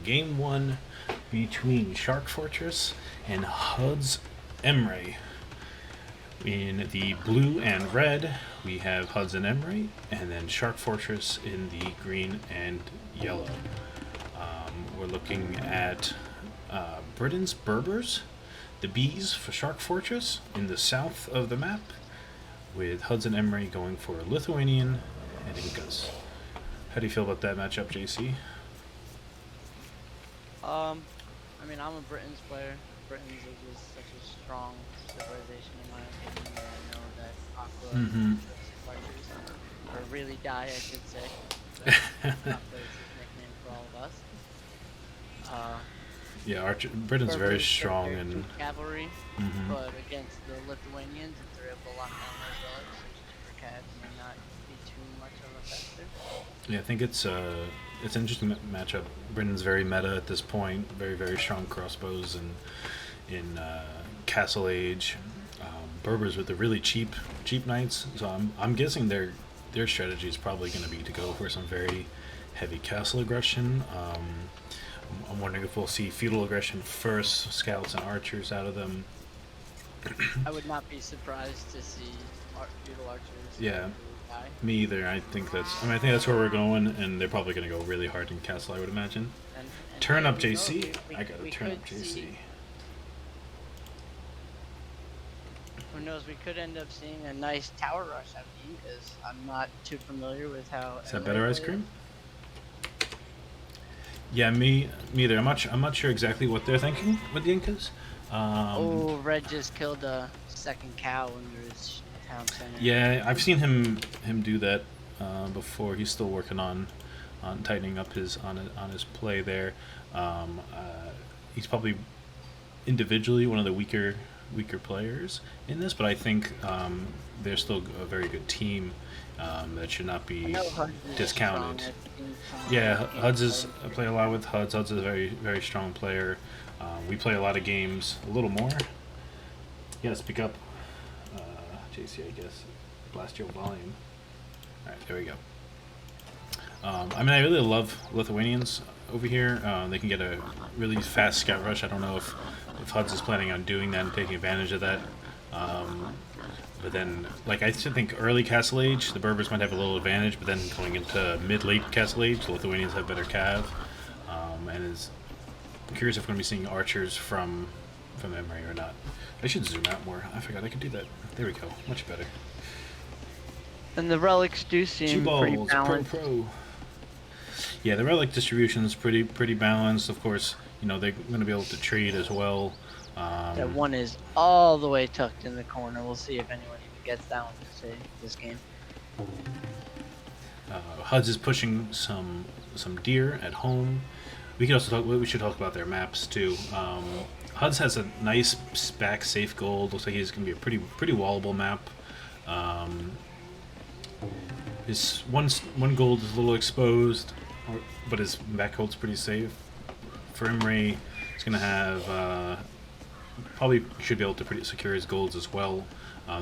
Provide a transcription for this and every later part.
game one between Sharkfortress and HuddzMray. In the blue and red, we have Huddz and Mray, and then Sharkfortress in the green and yellow. We're looking at Britain's Berbers, the Bees for Sharkfortress in the south of the map, with Huddz and Mray going for Lithuanian and Incas. How do you feel about that matchup, JC? I mean, I'm a Britons player. Britons are just such a strong civilization in my opinion, and I know that Aqua fighters are really die, I should say. Aqua is his nickname for all of us. Yeah, Britain's very strong and cavalry, but against the Lithuanians, if they're able to lock down those relics, super cats may not be too much of a factor. Yeah, I think it's an interesting matchup. Britain's very meta at this point, very strong crossbows and in Castle Age. Berbers with the really cheap knights, so I'm guessing their strategy is probably going to be to go for some very heavy castle aggression. I'm wondering if we'll see feudal aggression first, scouts and archers out of them. I would not be surprised to see feudal archers. Yeah, me either. I think that's where we're going, and they're probably going to go really hard in castle, I would imagine. And turn up JC. I gotta turn up JC. Who knows? We could end up seeing a nice tower rush out of the Incas. I'm not too familiar with how. Is that better ice cream? Yeah, me either. I'm not sure exactly what they're thinking with the Incas. Red just killed a second cow under his town center. Yeah, I've seen him do that before. He's still working on tightening up his play there. He's probably individually one of the weaker players in this, but I think they're still a very good team that should not be discounted. Yeah, I play a lot with Huddz. Huddz is a very strong player. We play a lot of games, a little more. You gotta speak up, JC, I guess. Blast your volume. Alright, there we go. I mean, I really love Lithuanians over here. They can get a really fast scout rush. I don't know if Huddz is planning on doing that and taking advantage of that. But then, like, I still think early Castle Age, the Berbers might have a little advantage, but then going into mid-late Castle Age, the Lithuanians have better cav. I'm curious if we're going to be seeing archers from Mray or not. I should zoom out more. I forgot I could do that. There we go. Much better. And the relics do seem pretty balanced. Pro. Yeah, the relic distribution is pretty balanced. Of course, you know, they're going to be able to trade as well. That one is all the way tucked in the corner. We'll see if anyone even gets that one this game. Huddz is pushing some deer at home. We should talk about their maps too. Huddz has a nice back safe gold. Looks like he's going to be a pretty wallable map. His one gold is a little exposed, but his back gold's pretty safe. For Mray, he's going to have probably should be able to secure his golds as well.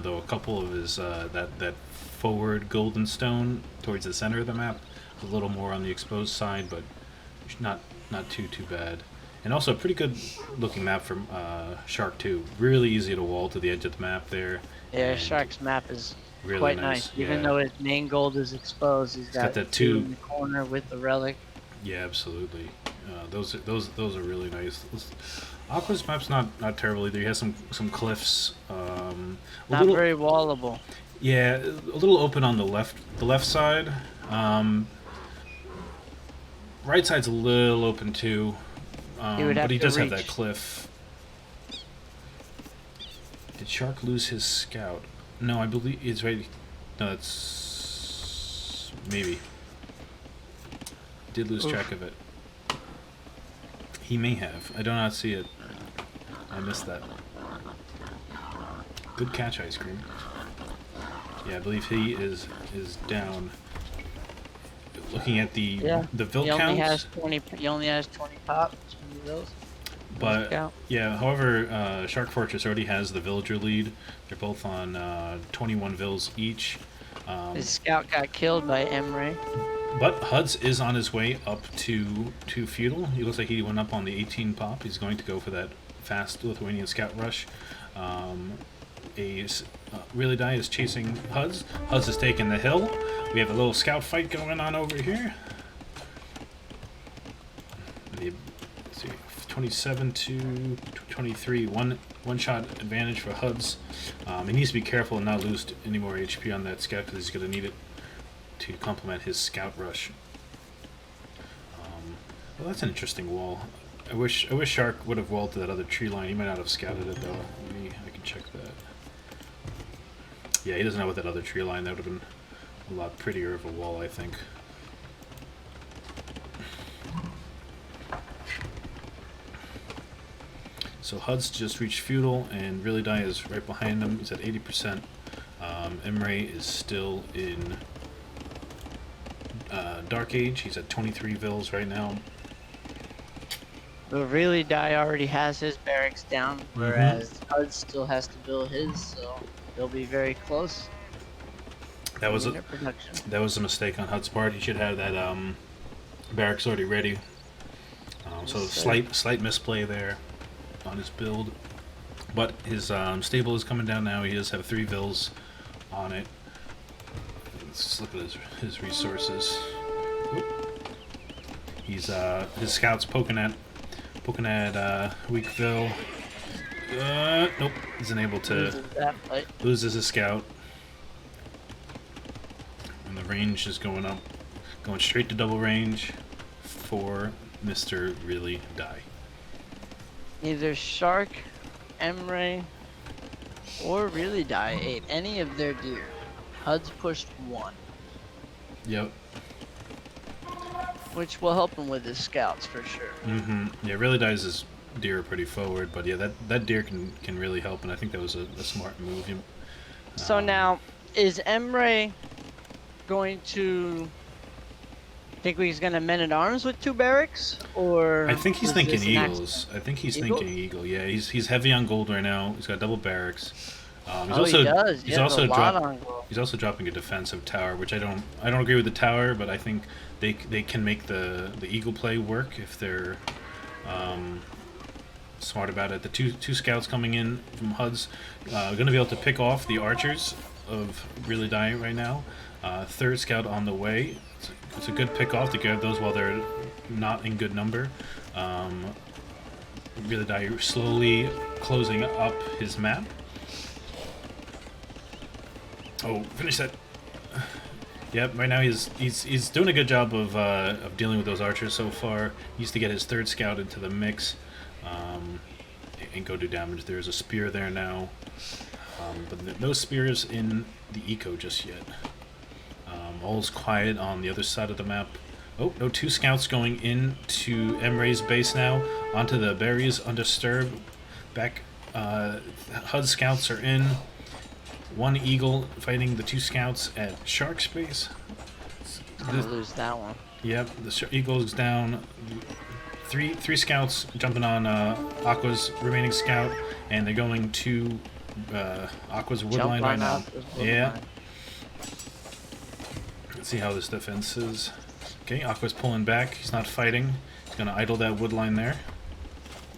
Though a couple of his that forward golden stone towards the center of the map is a little more on the exposed side, but not too bad. And also a pretty good looking map from Shark too. Really easy to wall to the edge of the map there. Yeah, Shark's map is really quite nice. Even though his main gold is exposed, he's got that two in the corner with the relic. Yeah, absolutely. Those are really nice. Aqua's map's not terrible either. He has some cliffs. Not very wallable. Yeah, a little open on the left side. Right side's a little open too. But he does have that cliff. Did Shark lose his scout? No, I believe it's right. No, it's maybe. Did lose track of it. He may have. I do not see it. I missed that. Good catch, ice cream. Yeah, I believe he is down. Looking at the Vil counts. He only has 20 pops. But yeah, however, Sharkfortress already has the villager lead. They're both on 21 vills each. His scout got killed by Mray. But Huddz is on his way up to feudal. He looks like he went up on the 18 pop. He's going to go for that fast Lithuanian scout rush. Really Die is chasing Huddz. Huddz is taking the hill. We have a little scout fight going on over here. Let's see, 27 to 23. One shot advantage for Huddz. He needs to be careful and not lose any more HP on that scout because he's going to need it to complement his scout rush. Well, that's an interesting wall. I wish Shark would have walled to that other tree line. He might not have scouted it though. I can check that. Yeah, he doesn't know what that other tree line. That would have been a lot prettier of a wall, I think. So Huddz just reached feudal, and Really Die is right behind him. He's at 80%. Mray is still in Dark Age. He's at 23 vills right now. But Really Die already has his barracks down, whereas Huddz still has to build his, so they'll be very close. That was a mistake on Hudd's part. He should have that barracks already ready. So slight misplay there on his build, but his stable is coming down now. He does have 3 vills on it. Let's look at his resources. Oop. He's his scouts poking at weak vill. Nope, he's unable to. Loses his scout, and the range is going up, going straight to double range for Mr. Really Die. Either Shark, Mray, or Really Die ate any of their deer. Huddz pushed 1. Yep. Which will help him with his scouts for sure. Yeah, Really Die's his deer pretty forward, but yeah, that deer can really help, and I think that was a smart move. So now, is Mray going to think he's gonna men at arms with 2 barracks, or? I think he's thinking eagles. I think he's thinking eagle. Yeah, he's heavy on gold right now. He's got double barracks. He does. He's also dropping a defensive tower, which I don't agree with the tower, but I think they can make the eagle play work if they're smart about it. The two scouts coming in from Huddz going to be able to pick off the archers of Really Die right now. 3rd scout on the way. It's a good pick off to grab those while they're not in good number. Really Die slowly closing up his map. Oh, finish that. Yep, right now he's doing a good job of dealing with those archers so far. He needs to get his 3rd scout into the mix and go do damage. There's a spear there now, but no spears in the eco just yet. All's quiet on the other side of the map. Oh, no, 2 scouts going into Mray's base now. Onto the berries, undisturbed. Back, Huddz scouts are in. 1 eagle fighting the 2 scouts at Shark's base. Gonna lose that one. Yep, the eagle's down. Three scouts jumping on Aqua's remaining scout, and they're going to Aqua's woodline right now. Yeah. Let's see how this defense is. Okay, Aqua's pulling back. He's not fighting. He's going to idle that woodline there.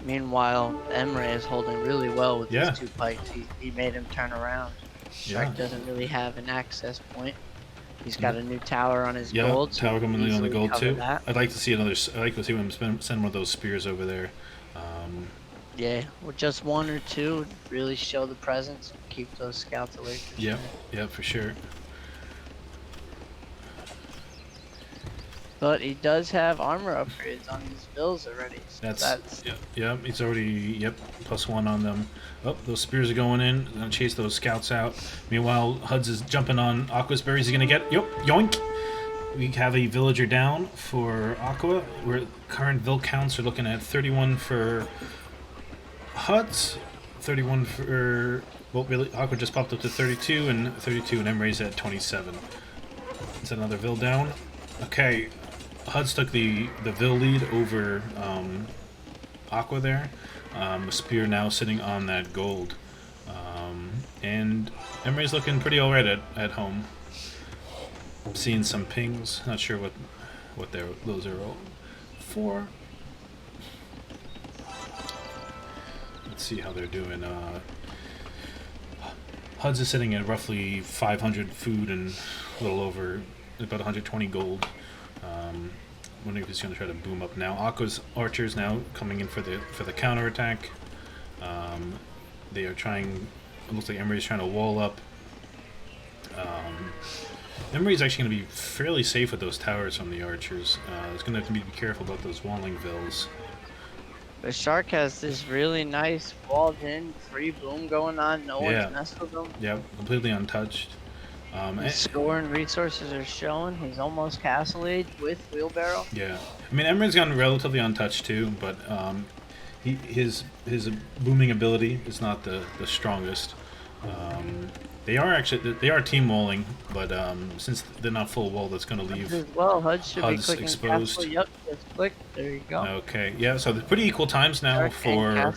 Meanwhile, Mray is holding really well with these 2 pikes. He made him turn around. Shark doesn't really have an access point. He's got a new tower on his gold. Yeah, tower coming in on the gold too. That. I'd like to see another. I'd like to see him send one of those spears over there. Yeah, with just 1 or 2, really show the presence, keep those scouts away. Yeah, for sure. But he does have armor upgrades on his bills already. So that's he's already +1 on them. Oh, those spears are going in. Gonna chase those scouts out. Meanwhile, Huddz is jumping on Aqua's berries. He's gonna get yoink. We have a villager down for Aqua. Where current vill counts are looking at 31 for Huddz, 31 for really Aqua just popped up to 32 and Mray's at 27. Is that another vill down? Okay. Huddz took the vill lead over Aqua there. A spear now sitting on that gold. And Mray's looking pretty alright at home. seeing some pings. Not sure what those are all for. Let's see how they're doing. Huddz is sitting at roughly 500 food and a little over about 120 gold. Wondering if he's going to try to boom up now. Aqua's archers now coming in for the counter attack. They are trying. It looks like Mray's trying to wall up. Mray's actually going to be fairly safe with those towers from the archers. He's going to have to be careful about those walling vills. The Shark has this really nice walled in free boom going on. No one's messed with him. Yep, completely untouched. His score and resources are showing. He's almost castle age with wheelbarrow. Yeah, I mean Emry's gone relatively untouched too, but his booming ability is not the strongest. They are team walling, but since they're not full wall, that's going to leave Huddz should be clicking exposed. Castle. Yep, just click. There you go. Okay, yeah, so they're pretty equal times now for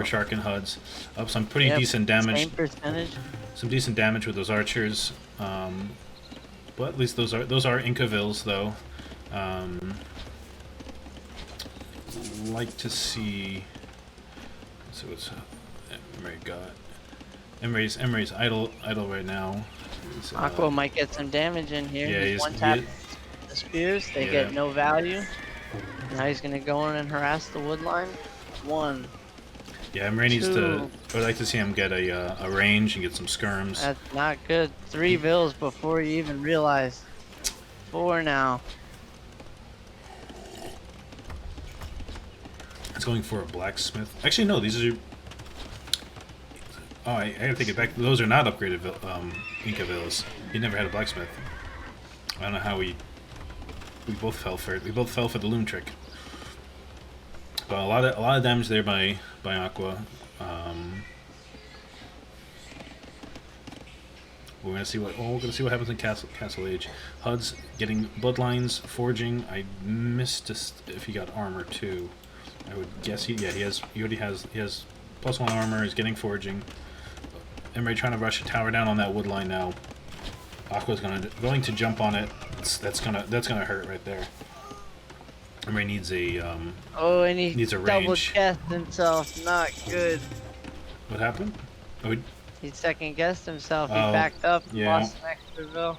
Shark and Huddz. Up some pretty decent damage. Same percentage. Some decent damage with those archers, but at least those are Inca-vills though. Like to see. So what's Mray got? Mray's idle right now. Aqua might get some damage in here. Yeah, he's one tap the spears. They get no value. Now he's gonna go in and harass the wood line. One. Yeah, Mray needs to. I'd like to see him get a range and get some skirms. That's not good. 3 vills before you even realize. 4 now. It's going for a blacksmith. Actually, no. These are. Oh, I gotta take it back. Those are not upgraded Inca villas. He never had a blacksmith. I don't know how we both fell for it. We both fell for the loom trick. But a lot of damage there by Aqua. We're gonna see what happens in Castle Age. Huddz getting bloodlines, forging. I missed if he got armor too. I would guess he already has +1 armor. He's getting forging. Mray trying to rush a tower down on that wood line now. Aqua's going to jump on it. That's gonna hurt right there. Mray needs a and he needs a double range. guessed himself. Not good. What happened? Oh, he second guessed himself. He backed up. Yeah. Lost an extra bill.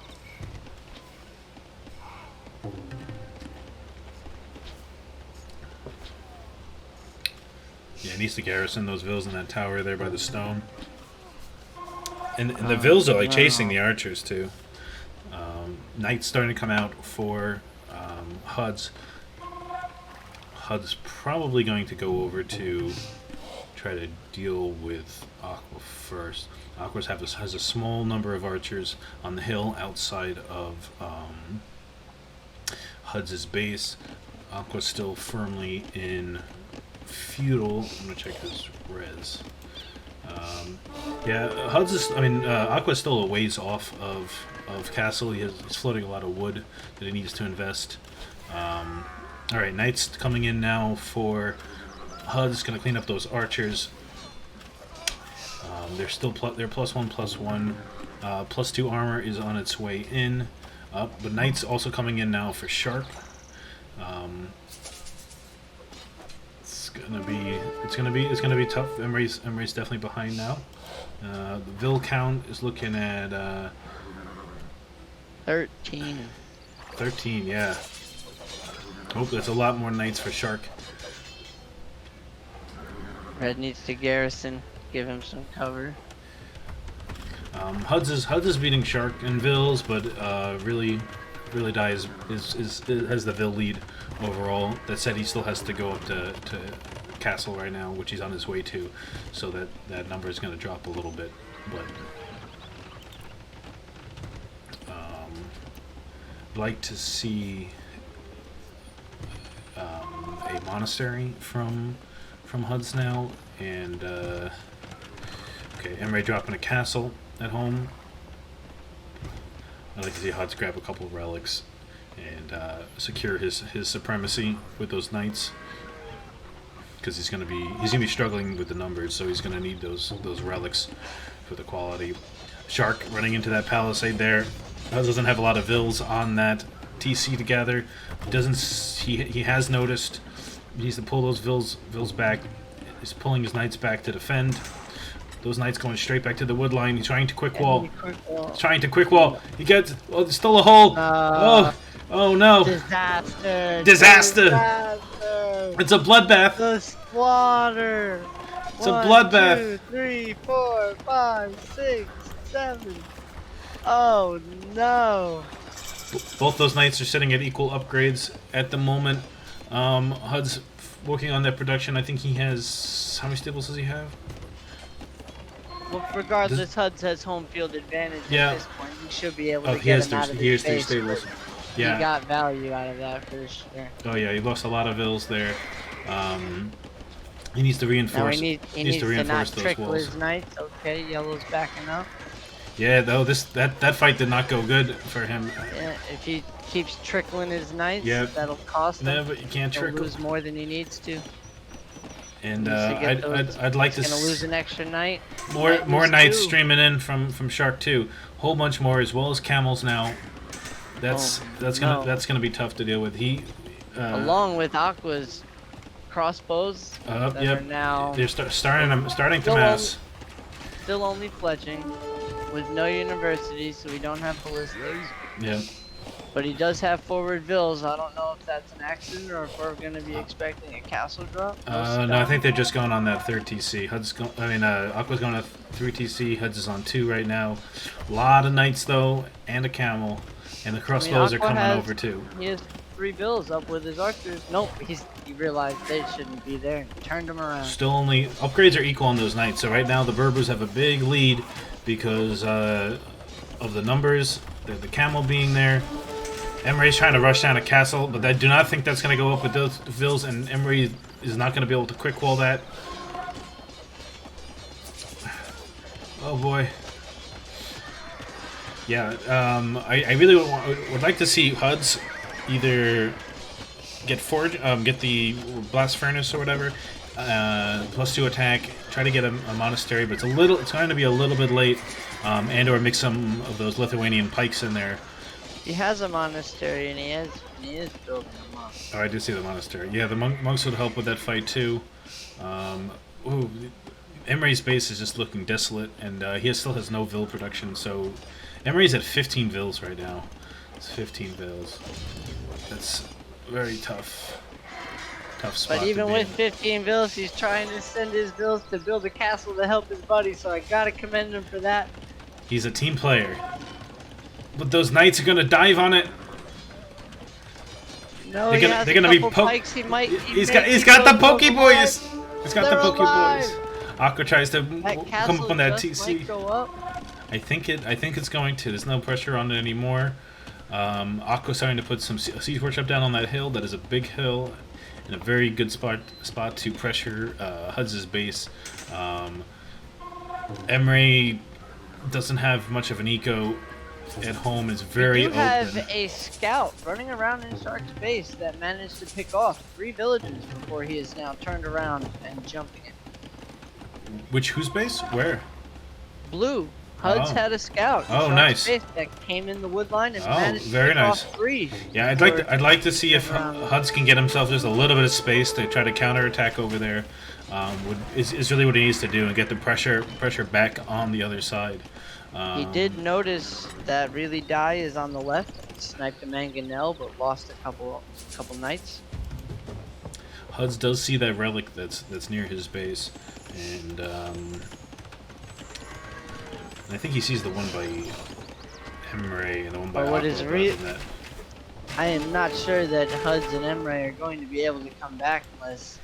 Yeah, he needs to garrison those vills in that tower there by the stone. And the vills are like chasing the archers too. Knights starting to come out for Huddz. Huddz probably going to go over to try to deal with Aqua first. Aqua has a small number of archers on the hill outside of Hudd's base. Aqua's still firmly in feudal. I'm gonna check his res. Yeah, Huddz is. Aqua's still a ways off of castle. He's floating a lot of wood that he needs to invest. All right, knights coming in now for Huddz. Gonna clean up those archers. They're still they're +1/+1. +2 armor is on its way in. But knights also coming in now for Shark. It's gonna be tough. Mray's definitely behind now. The Vill count is looking at 13. 13, yeah. Hope that's a lot more knights for Shark. Red needs to garrison, give him some cover. Huddz is beating Shark and Vills, but really has the Vill lead overall. That said, he still has to go up to Castle right now, which he's on his way to, so that number is going to drop a little bit. But like to see a monastery from Huddz now, and okay, Mray dropping a castle at home. I'd like to see Huddz grab a couple of relics and secure his supremacy with those knights, because he's gonna be struggling with the numbers, so he's gonna need those relics for the quality. Shark running into that palisade there. Hudz doesn't have a lot of vills on that TC to gather. He has noticed. He needs to pull those vills back. He's pulling his knights back to defend. Those knights going straight back to the wood line. He's trying to quick wall. He's trying to quick wall. He gets. Oh, there's still a hole. Oh no! Disaster! Disaster! Disaster! It's a bloodbath. The slaughter! It's a bloodbath. 1, 2, 3, 4, 5, 6, 7. Oh no! Both those knights are sitting at equal upgrades at the moment. Huddz working on that production. I think he has. How many stables does he have? Well, regardless, Huddz has home field advantage Yeah. at this point. He should be able to He get has him out of he has his 3 base, stables. but Yeah. He got value out of that for sure. Oh yeah, he lost a lot of vills there. He needs to reinforce. Now he needs to reinforce not those trickle walls. his knights. Okay, yellow's backing up. Yeah, though that fight did not go good for him. Yeah, if he keeps trickling his knights, Yep. that'll cost him. No, but you can't He'll trickle. lose more than he needs to. And Needs to get those- I'd like to He's gonna lose an extra knight. more Might more lose knights 2. streaming in from Shark 2. Whole bunch more, as well as camels now. That's no. gonna be tough to deal with. He Along with Aqua's crossbows that yep. are now They're starting to Still mass. still only fledging with no university, so we don't have ballistics. Yeah. But he does have forward vills. I don't know if that's an accident or if we're going to be expecting a castle drop. No, I think they're just going on that 3rd TC. Aqua's going to 3 TC. Hudz is on 2 right now. A lot of knights though, and a camel, and the crossbows are Aqua coming has- over too. He has 3 vills up with his archers. Nope, he realized they shouldn't be there and turned them around. Still only upgrades are equal on those knights. So right now the Berbers have a big lead because of the numbers. The camel being there. Mray's trying to rush down a castle, but I do not think that's going to go up with those vills, and Mray is not going to be able to quick wall that. Oh boy. Yeah, I really would like to see Huddz either get the blast furnace or whatever, +2 attack, try to get a monastery, but it's going to be a little bit late, and or mix some of those Lithuanian pikes in there. He has a monastery and he is building them up. Oh, I do see the monastery. Yeah, the monks would help with that fight too. Ooh, Emre's base is just looking desolate, and he still has no vill production, so Emre's at 15 vills right now. It's 15 vills. That's very tough. Tough spot. But even to be with in. 15 vills, he's trying to send his vills to build a castle to help his buddy, so I gotta commend him for that. He's a team player. But those knights are gonna dive on it. No, They're gonna be poked. He's got the Poke Boys. He's got the Poke Boys. Aqua tries to come up on that TC. Go up. I think it's going to. There's no pressure on it anymore. Aqua's starting to put some siege workshop down on that hill. That is a big hill, and a very good spot to pressure Hudz's base. Mray doesn't have much of an eco at home. Is very We do have open. a scout running around in Shark's base that managed to pick off 3 villages before he is now turned around and jumping it. Whose base? Where? Blue. Huddz Oh. had a scout. in Oh, Shark's nice. base that came in the wood line and Oh, managed to very pick nice. off 3. Yeah, I'd like to see if Huddz can get himself just a little bit of space to try to counterattack over there. Is really what he needs to do and get the pressure back on the other side. He did notice that Really Die is on the left. He sniped a mangonel but lost a couple knights. Huddz does see that relic that's near his base, and I think he sees the one by Mray and the one by But what Aqua is rather re- than that. I am not sure that Huddz and Mray are going to be able to come back unless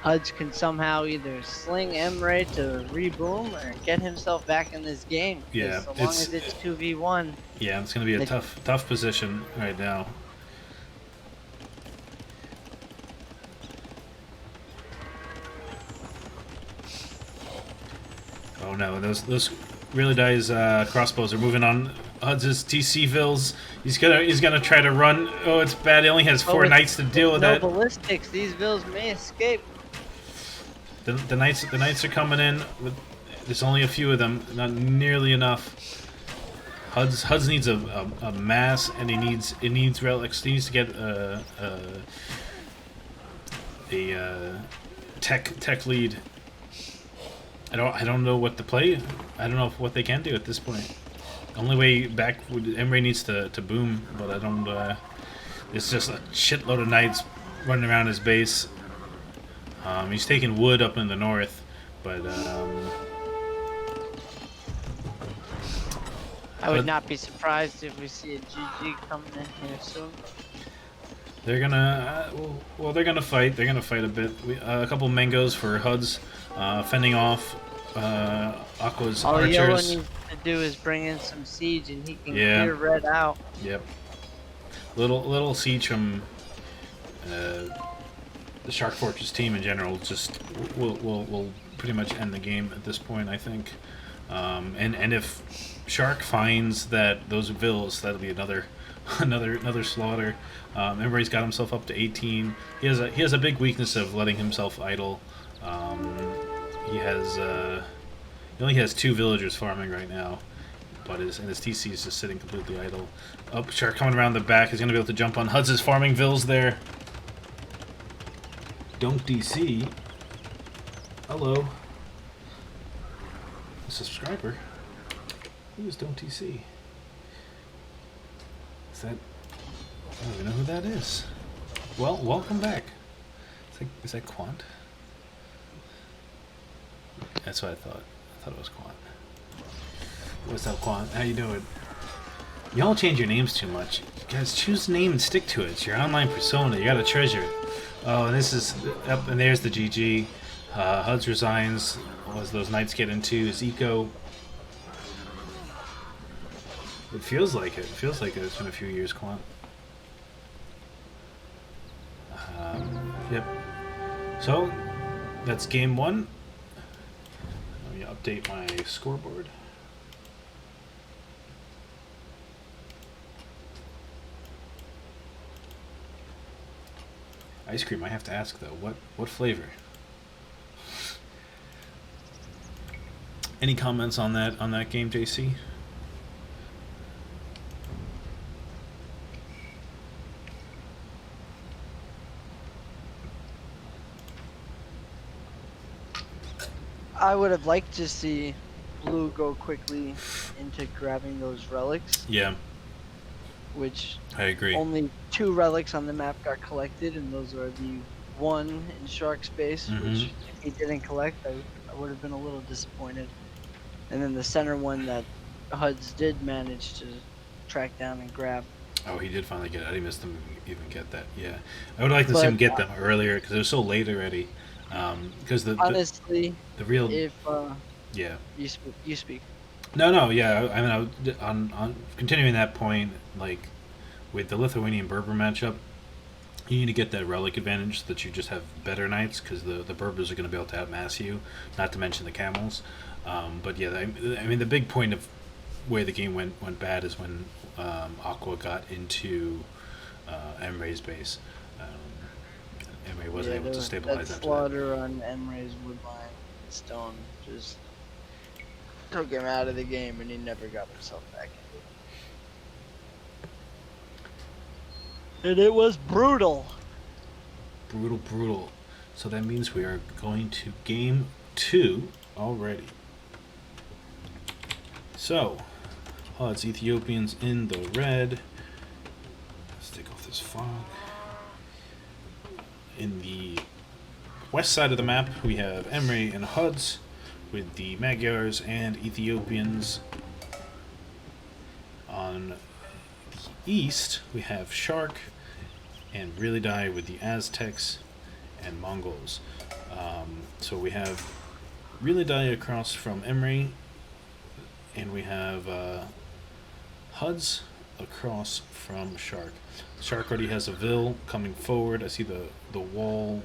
Huddz can somehow either sling Mray to reboom or get himself back in this game. 'Cause Yeah, so long as it's 2v1. Yeah, it's going to be a tough position right now. Oh no, those Really Die's crossbows are moving on Hudz's TC vills. He's gonna try to run. Oh, it's bad. He only has 4 knights to deal with no that. ballistics, these vills may escape. The knights are coming in. There's only a few of them, not nearly enough. Hudz needs a mass, and it needs relics. He needs to get a tech lead. I don't know what to play. I don't know what they can do at this point. Only way back would Mray needs to boom, but I don't. It's just a shitload of knights running around his base. He's taking wood up in the north, but I would not be surprised if we see a GG coming in here soon. they're gonna well, they're gonna fight. They're gonna fight a bit. A couple mangoes for Huddz, fending off Aqua's All archers. Yellow needs to do is bring in some siege, and he can clear red out. Yep. Little siege from the Sharkfortress team in general just will pretty much end the game at this point, I think. And if Shark finds that those vills, that'll be another slaughter. Mray's got himself up to 18. He has a big weakness of letting himself idle. He only has 2 villagers farming right now, but his TC is just sitting completely idle. Oh, Shark coming around the back. He's gonna be able to jump on Huddz' farming vills there. Don't DC. Hello. A subscriber. Who is Don't DC? Is that? I don't even know who that is. Well, welcome back. Is that Quant? That's what I thought. I thought it was Quant. What's up, Quant? How you doing? Y'all change your names too much. You guys, choose a name and stick to it. It's your online persona. You gotta treasure it. Oh, and this is up, and there's the GG. Huddz resigns. As those knights get into his eco. It feels like it. It feels like it's been a few years, Quant. Yep. So, that's game 1. Let me update my scoreboard. Ice cream, I have to ask though, what flavor? Any comments on that game, JC? I would have liked to see Blue go quickly into grabbing those relics. Yeah. Which I agree. Only 2 relics on the map got collected, and those are the one in Shark's base, which if he didn't collect, I would have been a little disappointed. And then the center one that Huddz did manage to track down and grab. Oh, he did finally get it. I didn't miss them even get that. Yeah, I would like to see him get them earlier because it was so late already. Because honestly, the real if yeah, you speak. No, yeah. I mean, on continuing that point, like with the Lithuanian Berber matchup, you need to get that relic advantage so that you just have better knights because the Berbers are going to be able to outmass you. Not to mention the camels. But yeah, I mean, the big point of where the game went bad is when Aqua got into Mray's base. Mray wasn't able to stabilize that after slaughter on Mray's woodline stone just took him out of the game, and he never got himself back into it. And it was brutal. Brutal. So that means we are going to game 2 already. So, Huddz, Ethiopians in the red. Let's take off this fog. In the west side of the map, we have Mray and Huddz with the Magyars and Ethiopians. On the east, we have Shark and Really Die with the Aztecs and Mongols. So we have Really Die across from Mray, and we have Huddz across from Shark. Shark already has a Vil coming forward. I see the wall.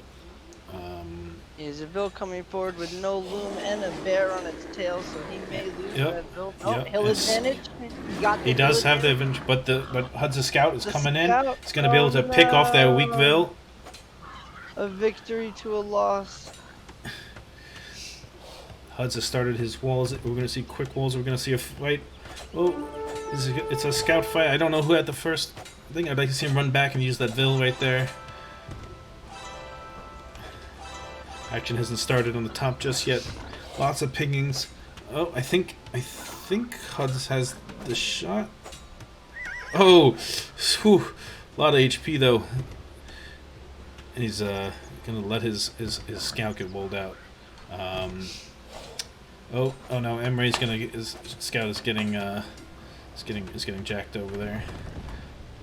Is a Vil coming forward with no loom and a bear on its tail, so he may lose that Vil. Oh, hill advantage. He does have the advantage, but Huddz' scout is coming in. He's going to be able to pick off that weak Vil. A victory to a loss. Huddz has started his walls. We're going to see quick walls. We're going to see a fight. Oh, It's a scout fight. I don't know who had the first thing. I'd like to see him run back and use that Vil right there. Action hasn't started on the top just yet. Lots of pingings. Oh, I think Huddz has the shot. Oh, whew, a lot of HP though. And he's gonna let his scout get rolled out. Oh no, Mray's gonna get his scout is getting jacked over there.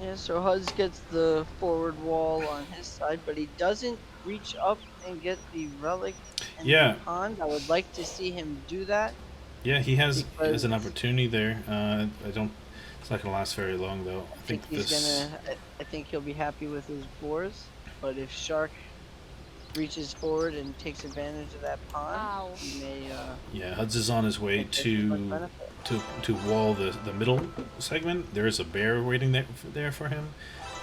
Yeah, so Huddz gets the forward wall on his side, but he doesn't reach up and get the relic in the pond. I would like to see him do that. Yeah, he has an opportunity there. I don't. It's not gonna last very long though. I think I think he'll be happy with his boars, but if Shark reaches forward and takes advantage of that pond, he may. Yeah, Huddz is on his way to wall the middle segment. There is a bear waiting there for him.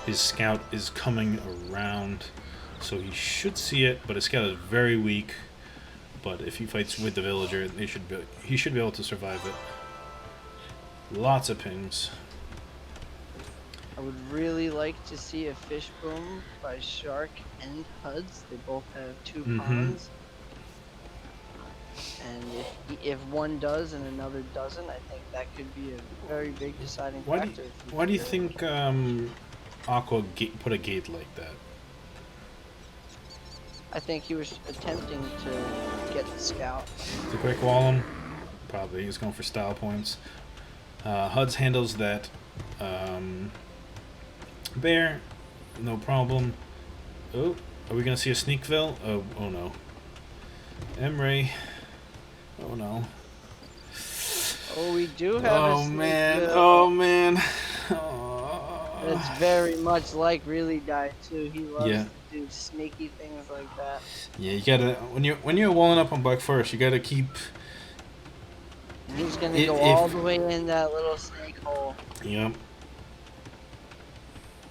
His scout is coming around, so he should see it. But his scout is very weak. But if he fights with the villager, he should be able to survive it. Lots of pings. I would really like to see a fish boom by Shark and Huddz. They both have 2 ponds. And if one does and another doesn't, I think that could be a very big deciding factor. Why do you think Aqua put a gate like that? I think he was attempting to get the scout. To quick wall him? Probably. He's going for style points. Huddz handles that bear. No problem. Oh, are we going to see a sneak Vil? Oh no. Mray. Oh no. Oh, we do have a sneak Vil. Oh man. It's very much like Really Die too. He loves to do sneaky things like that. Yeah, you gotta when you're walling up on Black Forest, you gotta keep. He's gonna go all the way in that little snake hole. Yep.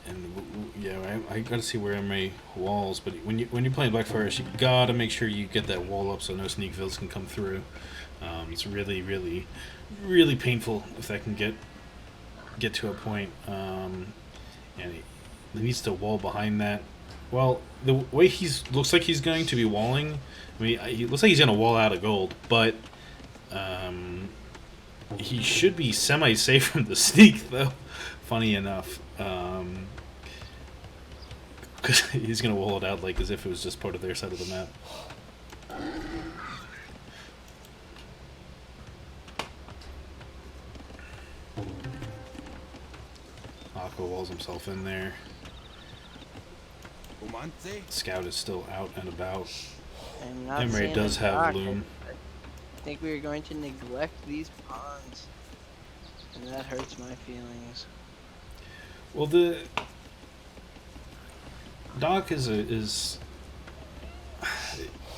And yeah, I gotta see where Mray walls, but when you're playing Black Forest, you gotta make sure you get that wall up so no sneak Vils can come through. It's really, really, really painful if that can get to a point. And he needs to wall behind that. Well, the way looks like he's going to be walling, I mean, he looks like he's going to wall out of gold, but he should be semi-safe from the sneak, though, funny enough. Because he's going to wall it out like as if it was just part of their side of the map. Aqua walls himself in there. Scout is still out and about. Mray does have loom. I think we are going to neglect these ponds, and that hurts my feelings. Well, the dock is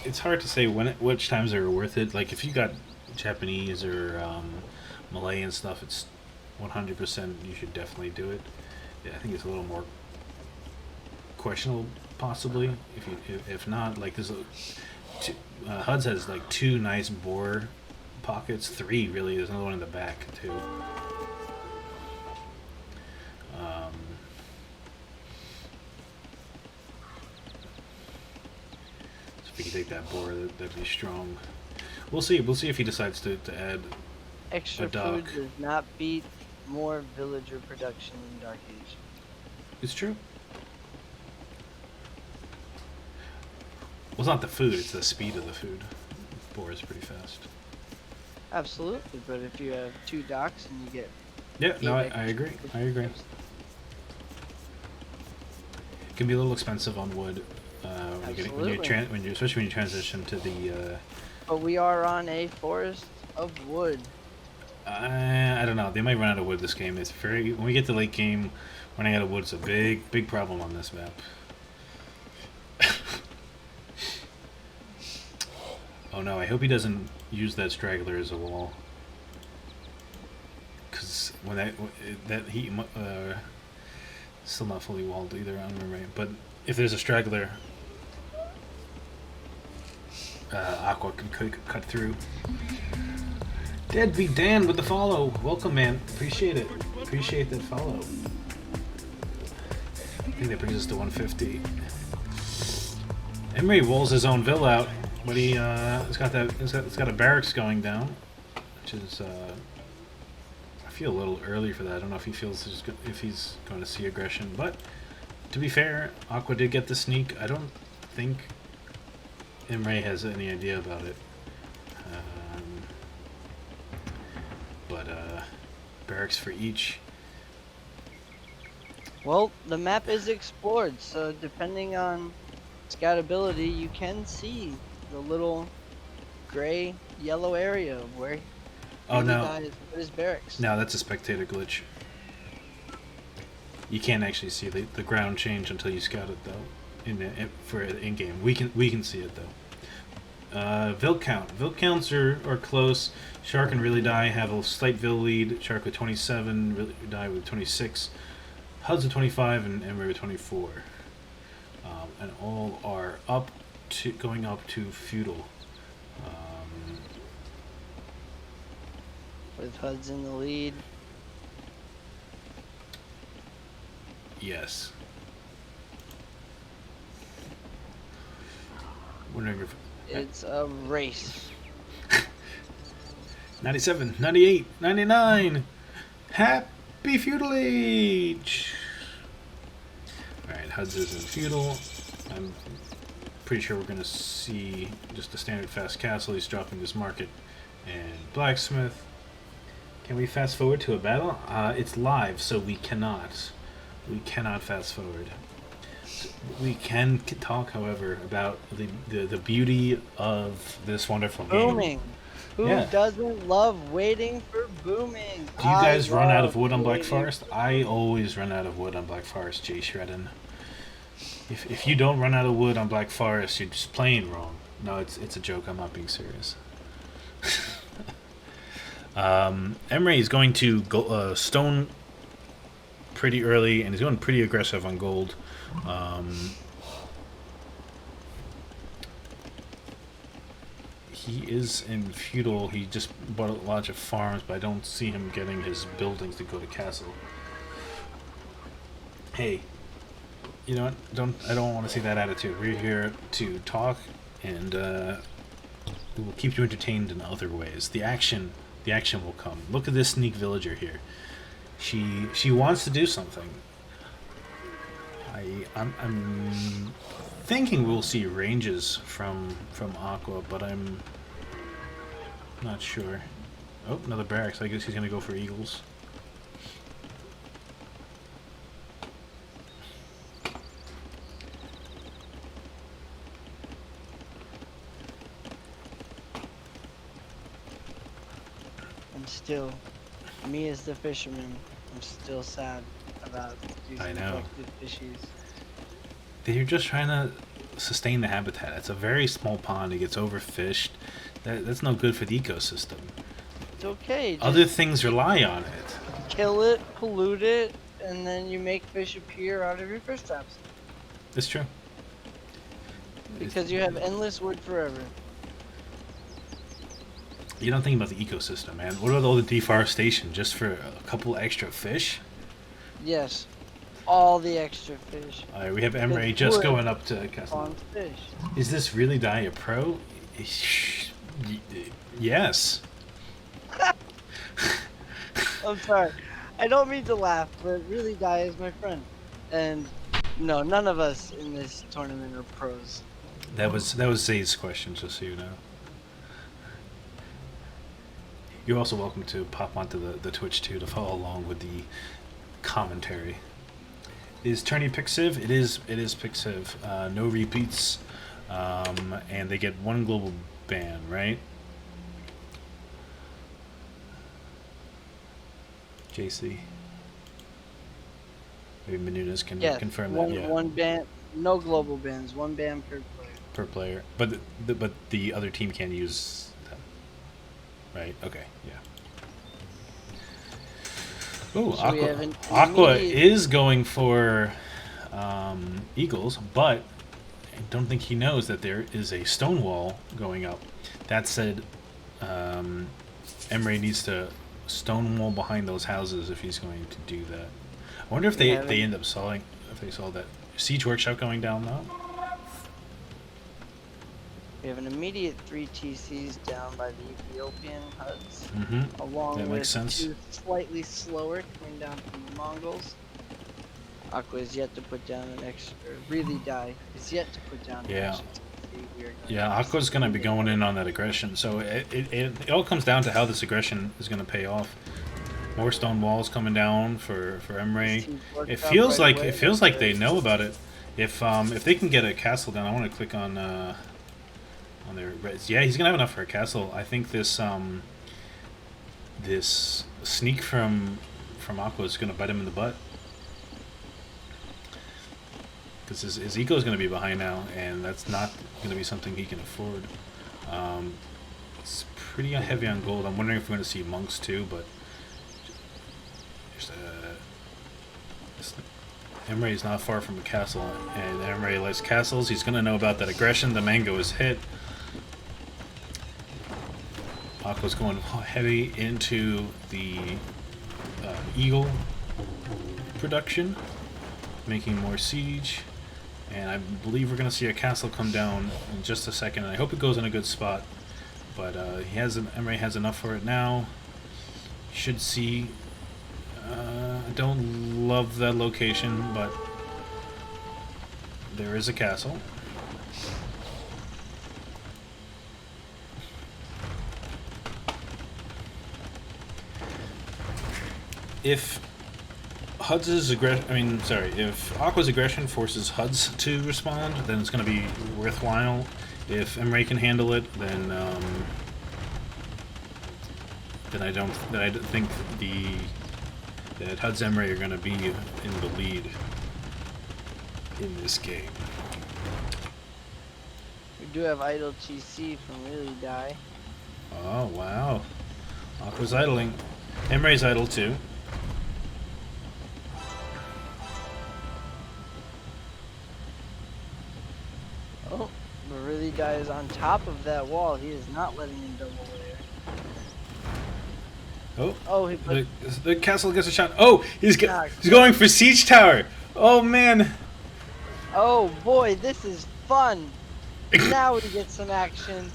it's hard to say which times are worth it. Like if you got Japanese or Malay and stuff, it's 100% you should definitely do it. Yeah, I think it's a little more questionable possibly if not. Like there's Huddz has like 2 nice boar pockets, 3 really. There's another one in the back too. So if he can take that boar, that'd be strong. We'll see if he decides to add extra a dock. Food does not beat more villager production in Dark Age. It's true. Well, it's not the food, it's the speed of the food. Boar is pretty fast. Absolutely, but if you have 2 docks and you get... Yeah, no, I agree. I agree. It can be a little expensive on wood especially when you transition to the... But we are on a forest of wood. I don't know. They might run out of wood this game. It's when we get to late game, running out of wood is a big problem on this map. Oh no! I hope he doesn't use that straggler as a wall. Because when that he still not fully walled either on Mray. But if there's a straggler, Aqua can cut through. Deadbeat Dan with the follow. Welcome, man. Appreciate it. Appreciate that follow. I think that brings us to 150. Mray rolls his own Vill out, but it's got a barracks going down, which is I feel a little early for that. I don't know if he feels if he's going to see aggression, but to be fair, Aqua did get the sneak. I don't think Mray has any idea about it. But barracks for each. Well, the map is explored, so depending on scoutability, you can see the little gray, yellow area where Oh no! guy has put his barracks. No, that's a spectator glitch. You can't actually see the ground change until you scout it though. For in game, we can see it though. Vill count. Vill counts are close. Shark and Really Die have a slight Vill lead. Shark with 27, Really Die with 26. Huddz with 25 and Mray with 24. And all are going up to feudal. With Huddz in the lead. Yes. Wondering if it's a race. 97, 98, 99. Happy feudal age. Alright, Huddz is in feudal. I'm pretty sure we're going to see just the standard fast castle. He's dropping this market and blacksmith. Can we fast forward to a battle? It's live, so we cannot. We cannot fast forward. We can talk, however, about the beauty of this wonderful game. Booming. Who doesn't love waiting for booming? Do you guys run out of wood on Black Forest? I always run out of wood on Black Forest, Jay Shredden. If you don't run out of wood on Black Forest, you're just playing wrong. No, it's a joke. I'm not being serious. Mray is going to go stone pretty early, and he's going pretty aggressive on gold. He is in feudal. He just bought a lot of farms, but I don't see him getting his buildings to go to castle. Hey, you know what? I don't want to see that attitude. We're here to talk, and we will keep you entertained in other ways. The action will come. Look at this sneak villager here. She wants to do something. I'm thinking we'll see ranges from Aqua, but I'm not sure. Oh, another barracks. I guess he's gonna go for eagles. Still, me as the fisherman, I'm still sad about using infected fishies. They're just trying to sustain the habitat. It's a very small pond. It gets overfished. That's no good for the ecosystem. It's okay. Other things rely on it. Kill it, pollute it, and then you make fish appear out of your fish traps. It's true. Because you have endless wood forever. You don't think about the ecosystem, man. What about all the deforestation just for a couple extra fish? Yes. All the extra fish. Alright, we have Mray just going up to castle. Fish. Is this Really Die a pro? Yes. I'm sorry. I don't mean to laugh, but Really Die is my friend. And no, none of us in this tournament are pros. That was Zay's question, just so you know. You're also welcome to pop onto the Twitch too to follow along with the commentary. Is tourney pick Civ? It is pick Civ. No repeats, and they get one global ban, right? JC. Maybe Menudas can confirm that. Yeah. One ban, no global bans. One ban per player. Per player, but the other team can't use. Right. Okay. Yeah. Oh, so Aqua is going for eagles, but I don't think he knows that there is a stone wall going up. That said, Mray needs to stone wall behind those houses if he's going to do that. I wonder if they end up selling, if they saw that siege workshop going down now. We have an immediate 3 TCs down by the Ethiopian Huddz, along that with makes sense. 2 slightly slower coming down from the Mongols. Aqua is yet to put down an extra, really die, is yet to put down an extra TC. Yeah, Aqua's going to be going in on that aggression, so it all comes down to how this aggression is going to pay off. More stone walls coming down for Mray. It feels like they know about it. If they can get a castle down, I want to click on their reds. Yeah, he's gonna have enough for a castle. I think this this sneak from Aqua is gonna bite him in the butt, because his eco is gonna be behind now, and that's not gonna be something he can afford. It's pretty heavy on gold. I'm wondering if we're gonna see monks too, but. Mray is not far from a castle, and Mray likes castles. He's going to know about that aggression. The mango is hit. Aqua's going heavy into the eagle production, making more siege. And I believe we're going to see a castle come down in just a second. And I hope it goes in a good spot. But Mray has enough for it now. Should see. I don't love that location, but there is a castle. If if Aqua's aggression forces Huddz to respond, then it's going to be worthwhile. If Mray can handle it, then I don't think that HuddzMray are going to be in the lead in this game. We do have idle TC from Really Die. Oh, wow. Aqua's idling. Mray's idle too. Oh, but Really Die is on top of that wall. He is not letting him double layer. Oh, the castle gets a shot. Oh, he's going for siege tower. Oh man. Oh boy, this is fun. Now we get some action.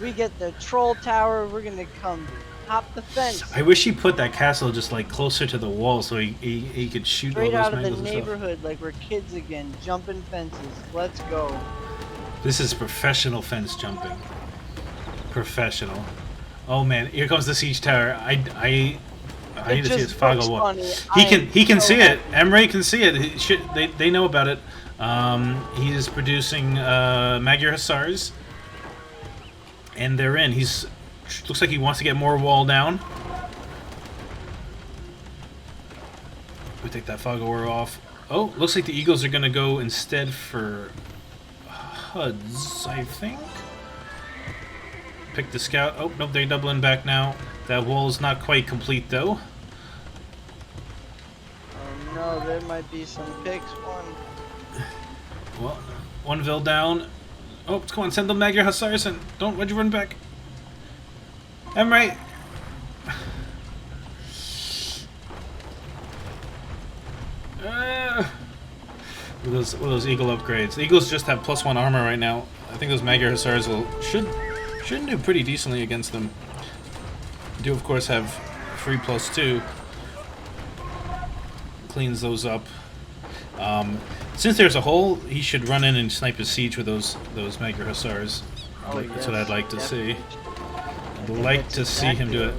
We get the troll tower. We're gonna come hop the fence. I wish he put that castle just like closer to the wall so he could shoot straight all those out of the mangoes and neighborhood, like we're kids again, jumping fences. Let's go. This is professional fence jumping. Professional. Oh man, here comes the siege tower. I need to see his Foggle wall. He can see it. Mray can see it. They know about it. He is producing Magyar Hussars, and they're in. Looks like he wants to get more wall down. We take that Foggle war off. Oh, looks like the Eagles are gonna go instead for Huddz, I think. Pick the scout. Oh, nope, they're doubling back now. That wall is not quite complete, though. Oh no, there might be some picks. Well, one Vil down. Oh, come on, send them Magyar Hussars and why'd you run back? Mray! With those Eagle upgrades. The Eagles just have +1 armor right now. I think those Magyar Hussars shouldn't do pretty decently against them. Do of course have free +2. Cleans those up. Since there's a hole, he should run in and snipe his siege with those Magyar Hussars. That's what I'd like to see. I'd like to see him do it.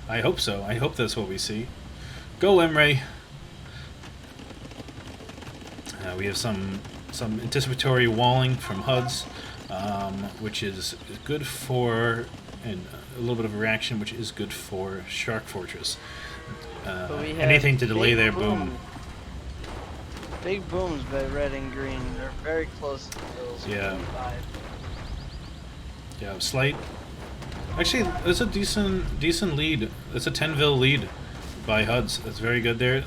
I hope so. I hope that's what we see. Go, Mray. We have some anticipatory walling from Huddz, which is good for, and a little bit of a reaction, which is good for Sharkfortress. Anything to delay their boom. Big booms by red and green. They're very close to those. Yeah. Yeah, slight. Actually, that's a decent lead. That's a 10-vil lead by Huddz. That's very good there.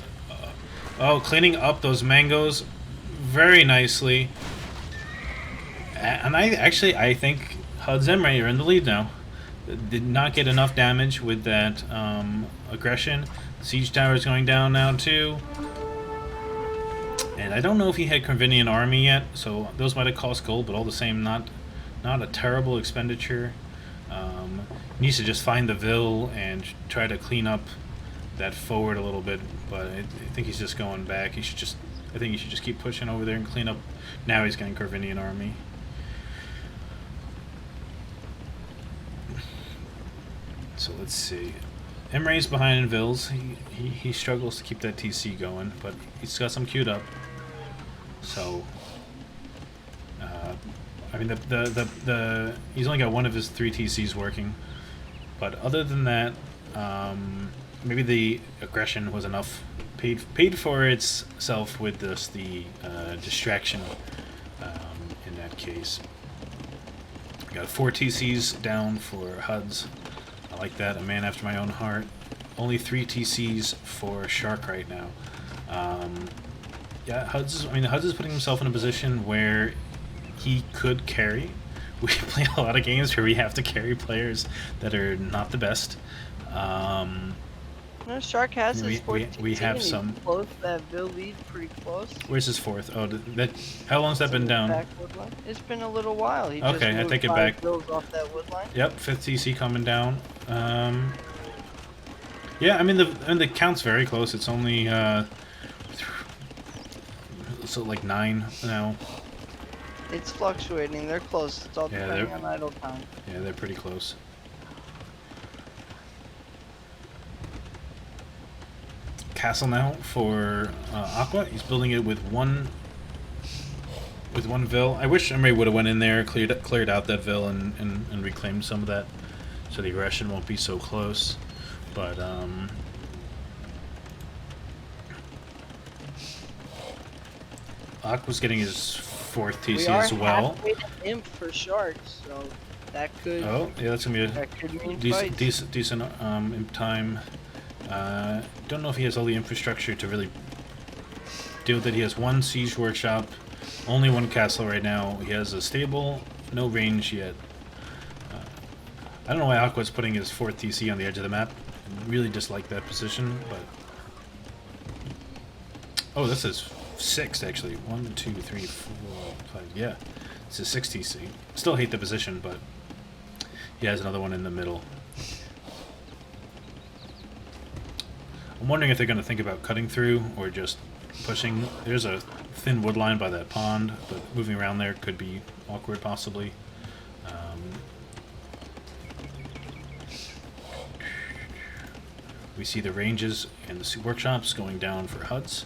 Oh, cleaning up those mangoes very nicely. And I think HuddzMray are in the lead now. Did not get enough damage with that aggression. Siege tower is going down now too. And I don't know if he had Corvinian army yet, so those might have cost gold, but all the same, not a terrible expenditure. Needs to just find the Vil and try to clean up that forward a little bit, but I think he's just going back. I think he should just keep pushing over there and clean up. Now he's getting Corvinian army. So let's see. Mray's behind in Vils. He struggles to keep that TC going, but he's got some queued up. So, I mean, he's only got one of his 3 TCs working. But other than that, maybe the aggression was enough, paid for itself with the distraction in that case. We got 4 TCs down for Huddz. I like that, a man after my own heart. Only 3 TCs for Shark right now. Yeah, Huddz is putting himself in a position where he could carry. We play a lot of games where we have to carry players that are not the best. No, Shark has his 4th we have some close. That Vil lead pretty close. Where's his 4th? Oh, how long's that been down? It's been a little while. He Okay, just I take it 5 back. Vils off that wood line. Yep, 5th TC coming down. Yeah, I mean the count's very close. It's only so like 9 now. It's fluctuating. They're close. It's all depending on idle time. Yeah, they're pretty close. Castle now for Aqua. He's building it with one Vil. I wish Mray would have went in there, cleared out that Vil, and reclaimed some of that, so the aggression won't be so close. But Aqua's getting his 4th TC as well. We are halfway to imp for Sharks, so that could. Oh, yeah, that's gonna be a decent imp time. Don't know if he has all the infrastructure to really deal with it. He has 1 siege workshop, only 1 castle right now. He has a stable, no range yet. I don't know why Aqua's putting his 4th TC on the edge of the map. I really dislike that position, but oh, this is 6th actually. 1, 2, 3, 4, 5. Yeah, it's a 6 TC. Still hate the position, but he has another one in the middle. I'm wondering if they're going to think about cutting through or just pushing. There's a thin wood line by that pond, but moving around there could be awkward possibly. We see the ranges and the workshops going down for Huddz.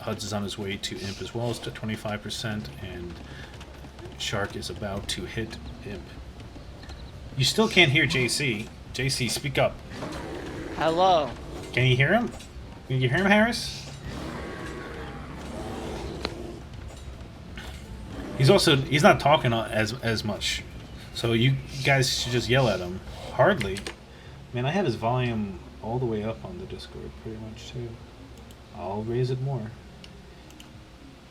Huddz is on his way to imp as well, it's to 25%, and Shark is about to hit imp. You still can't hear JC. JC, speak up. Hello. Can you hear him? Can you hear him, Harris? He's not talking as much, so you guys should just yell at him. Hardly. Man, I have his volume all the way up on the Discord, pretty much too. I'll raise it more.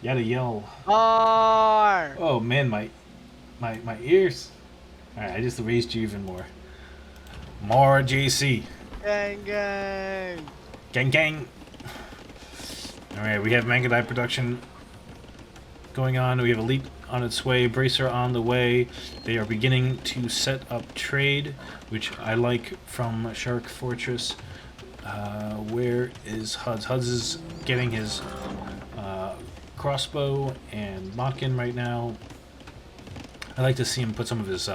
You gotta yell. R. Oh man, my ears. All right, I just raised you even more. More JC. Gang, gang. Gang, gang. All right, we have Mangadai production going on. We have Elite on its way. Bracer on the way. They are beginning to set up trade, which I like from Sharkfortress. Where is Huddz? Huddz is getting his crossbow and Mach-in right now. I like to see him put some of his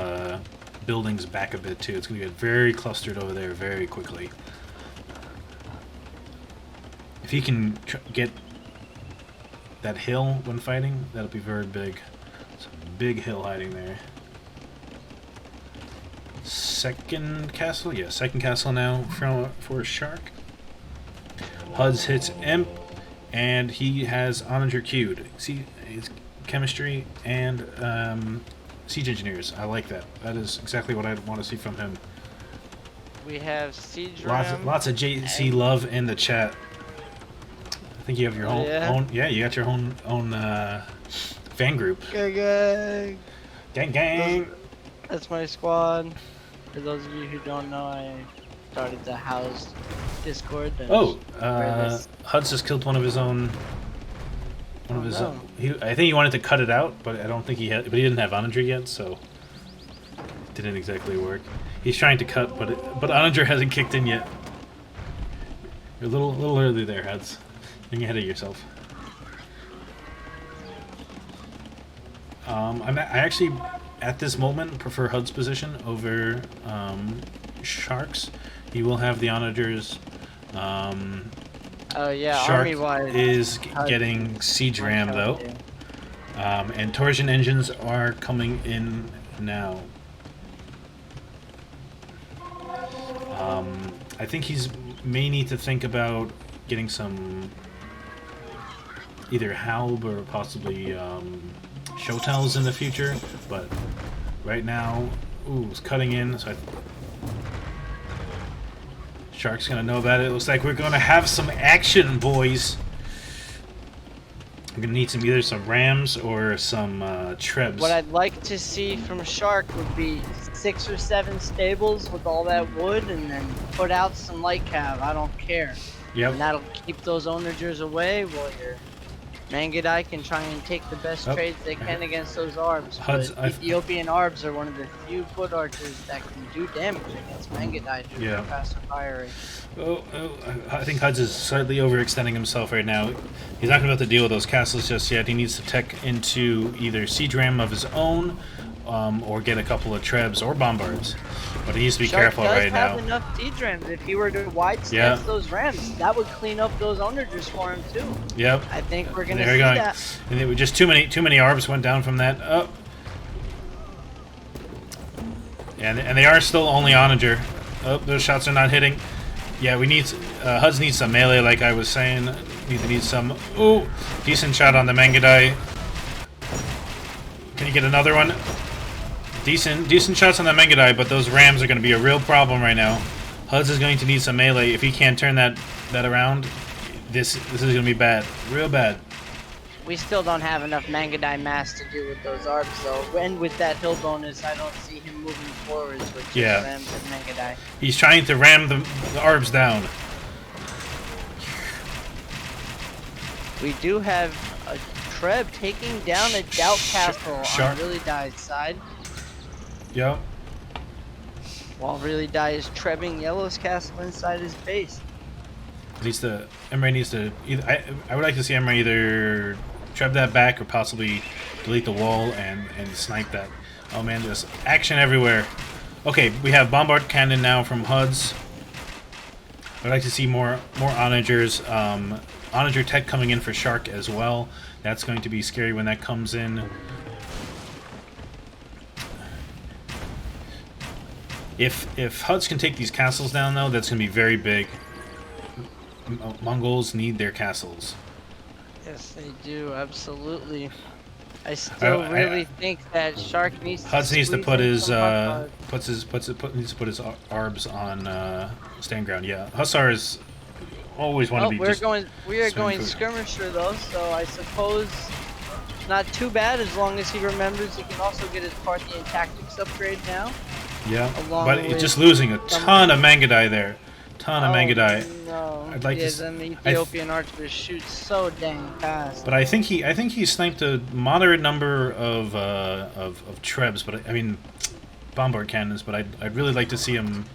buildings back a bit too. It's going to get very clustered over there very quickly. If he can get that hill when fighting, that'll be very big. It's a big hill hiding there. Second castle? Yeah, second castle now for Shark. Huddz hits Imp, and he has Onager queued. See, his chemistry and siege engineers. I like that. That is exactly what I want to see from him. We have siege lots of JC love in the chat. I think you have your own. Yeah, you got your own fan group. Gang, gang. Gang, gang. That's my squad. For those of you who don't know, I started the Housed Discord. And Oh, Huddz just killed one of his own. I think he wanted to cut it out, but I don't think he had. But he didn't have Onager yet, so it didn't exactly work. He's trying to cut, but Onager hasn't kicked in yet. You're a little early there, Huddz. Getting ahead of yourself. I actually, at this moment, prefer Hudd's position over Shark's. He will have the Onagers. Oh yeah, Shark army-wise, is getting Siege Ram though, and torsion engines are coming in now. I think he's may need to think about getting some either Halb or possibly Shotels in the future, but right now, ooh, it's cutting in. So Shark's gonna know about it. It looks like we're gonna have some action, boys. We're gonna need either some Rams or some Trebs. What I'd like to see from Shark would be 6 or 7 stables with all that wood, and then put out some light cav. I don't care. Yep. And that'll keep those onagers away while your Mangudai can try and take the best trades they can against those Arbs. Huddz, but Ethiopian Arbs are one of the few foot archers that can do damage against Mangudai due to their faster fire rate. I think Huddz is slightly overextending himself right now. He's not going to be able to deal with those castles just yet. He needs to tech into either Siege Ram of his own, or get a couple of Trebs or Bombards. But he needs to be careful right now. Shark does have enough Siege Rams. If he were to wide stance those Rams, that would clean up those onagers for him too. Yep. I think we're gonna see that. And it was just too many Arbs went down from that. Oh. And they are still only Onager. Oh, those shots are not hitting. Yeah, we need Huddz needs some melee, like I was saying. Need some. Ooh, decent shot on the Mangudai. Can you get another one? Decent shots on the Mangudai, but those Rams are going to be a real problem right now. Huddz is going to need some melee. If he can't turn that around, this is going to be bad, real bad. We still don't have enough Mangudai mass to do with those Arbs though. And with that hill bonus, I don't see him moving forwards with just Rams and Mangudai. He's trying to ram the Arbs down. We do have a Treb taking down a Doubt Castle on Really Die's side. Yep. While Really Die is trebbing Yellow's castle inside his base. Mray needs to either, I would like to see Mray either treb that back or possibly delete the wall and snipe that. Oh man, there's action everywhere. Okay, we have Bombard Cannon now from Huddz. I'd like to see more Onagers. Onager tech coming in for Shark as well. That's going to be scary when that comes in. If Huddz can take these castles down, though, that's going to be very big. Mongols need their castles. Yes, they do, absolutely. I still really think that Shark needs to. Huddz needs to put his needs to put his Arbs on stand ground. Yeah, Hussar is always want to be. We are going skirmisher though, so I suppose not too bad as long as he remembers he can also get his Parthian tactics upgrade now. Yeah, but it's just losing a ton of Mangudai there. Ton of Mangudai. No. I'd like to. Them Ethiopian archers shoot so dang fast. But I think he sniped a moderate number of Trebs, but I mean bombard cannons. But I'd really like to see him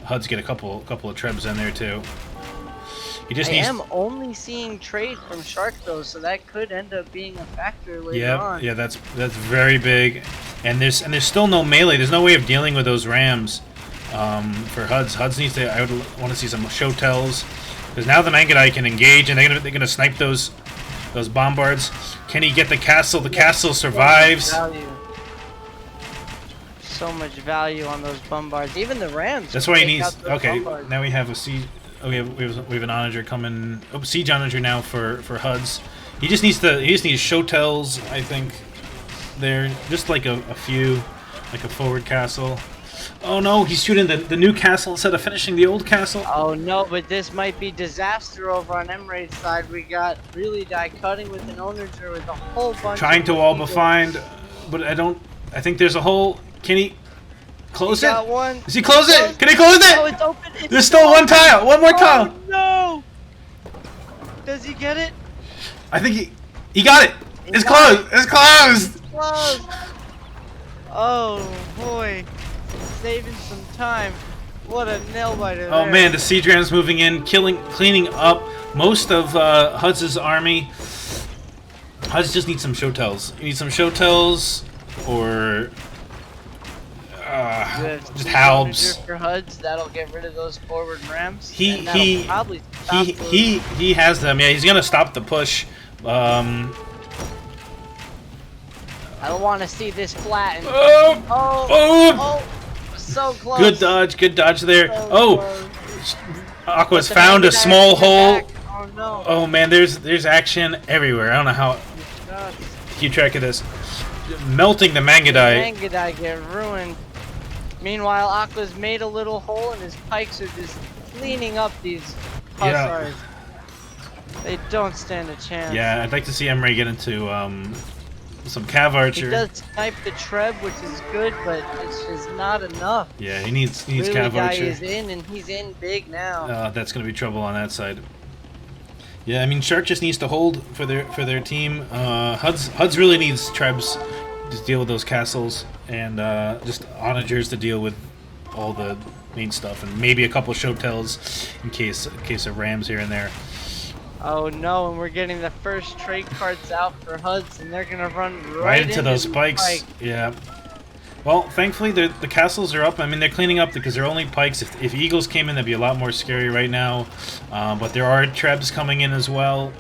Huddz get a couple of Trebs in there too. He just needs. I am only seeing trade from Shark though, so that could end up being a factor later on. Yeah, that's very big. And there's still no melee. There's no way of dealing with those Rams for Huddz. Huddz needs to. I would want to see some Shotels because now the Mangudai can engage and they're gonna snipe those bombards. Can he get the castle? The castle survives. So much value on those bombards. Even the Rams. That's why he needs. Okay, now we have a siege. Oh, we have an Onager coming. Oh, siege Onager now for Huddz. He just needs Shotels, I think. There, just like a few, like a forward castle. Oh no, he's shooting the new castle instead of finishing the old castle. Oh no, but this might be disaster over on Mray's side. We got Really Die cutting with an Onager with a whole bunch. Trying to wall behind, but I think there's a hole. Can he? Close He it. got one. Does he close it? Closed. Can he close Oh, it? it's open. It's There's still one tile. One more tile. Oh no! Does he get it? I think he got it. He It's got closed. It's closed. Closed. Oh boy, saving some time. What a nail biter Oh there. man, the siege ram's moving in, cleaning up most of Hudz's army. Hudz just needs some show tells. He needs some show tells, or just halbs. For Huddz, that'll get rid of those forward rams. He probably stop he has them. Yeah, he's gonna stop the push. I don't want to see this flattened. Oh, So close. good dodge there. So close. Aqua's The found a Mangudai small in the hole. back. Oh no. Oh man, there's action everywhere. I don't know how God. keep track of this. Melting the Mangudai. Mangudai get ruined. Meanwhile, Aqua's made a little hole and his pikes are just cleaning up these hussars. They don't stand a chance. Yeah, I'd like to see Mray get into some Cav Archer. He does snipe the Treb, which is good, but it's just not enough. Yeah, he needs Really Cav guy Archer. is in, and he's in big now. That's gonna be trouble on that side. Yeah, I mean Shark just needs to hold for their team. Huddz really needs Trebs to deal with those castles, and just Onagers to deal with all the main stuff, and maybe a couple show tells in case of rams here and there. Oh no, and we're getting the first trade carts out for Huddz, and they're gonna run Right into those the pikes. pike. Yeah. Well, thankfully the castles are up. I mean, they're cleaning up because they're only pikes. If eagles came in, that'd be a lot more scary right now. But there are Trebs coming in as well.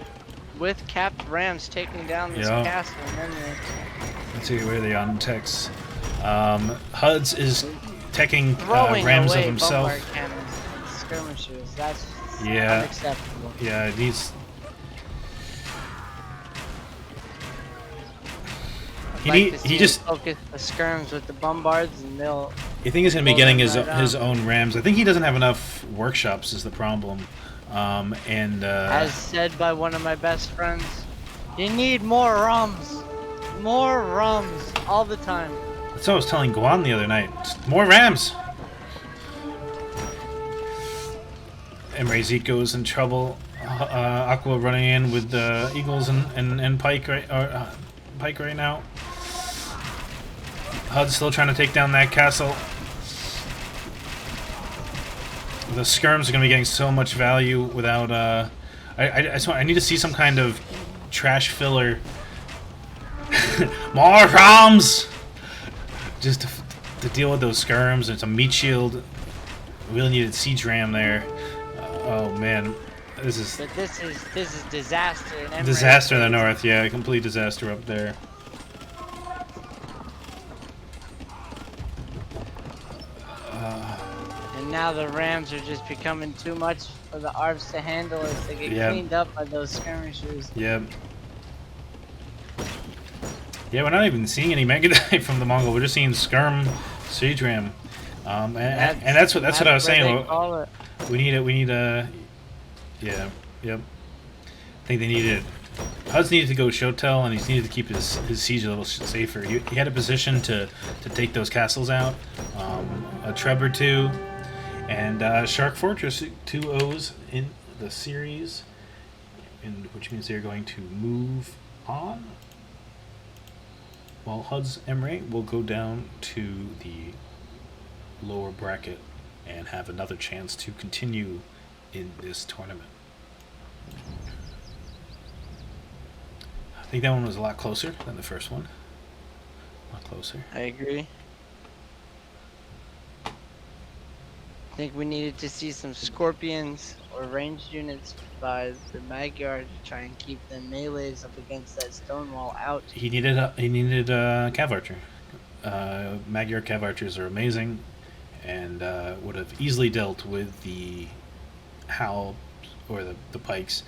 With capped rams taking down this Yeah. castle, and then Let's see where they on techs. Huddz is teching throwing rams of away himself. bombard cannons and skirmishers. That's Yeah. unacceptable. Yeah, it needs. He just. focus the skirms with the bombards, and they'll. I think he's gonna be blow getting them his right his out. own rams. I think he doesn't have enough workshops is the problem. As said by one of my best friends, you need more rums. More rums all the time. That's what I was telling Guan the other night. Just more rams. Mray goes in trouble. Aqua running in with eagles and pike pike right now. Hudd's still trying to take down that castle. The skirms are going to be getting so much value without. I need to see some kind of trash filler. More rams. Just to deal with those skirms and some meat shield. Really needed siege ram there. Oh man, this is But this is disaster. In disaster in the north. Yeah, complete disaster up there. And now the rams are just becoming too much for the ARVs to handle as they get cleaned up by those skirmishers. Yep. Yeah, we're not even seeing any Mangudai from the Mongol. We're just seeing skirm siege ram. And that's what I was saying. We need a. Yeah. Yep. I think they needed. Huddz needed to go Shotel, and he needed to keep his siege a little safer. He had a position to take those castles out, a Treb or two, and Sharkfortress 2 O's in the series, which means they're going to move on. While Huddz Mray will go down to the lower bracket and have another chance to continue in this tournament. I think that one was a lot closer than the first one. A lot closer. I agree. I think we needed to see some scorpions or ranged units by the Magyar to try and keep the melees up against that stone wall out. He needed Cav Archer. Magyar Cav Archers are amazing, and would have easily dealt with the Howl or the pikes,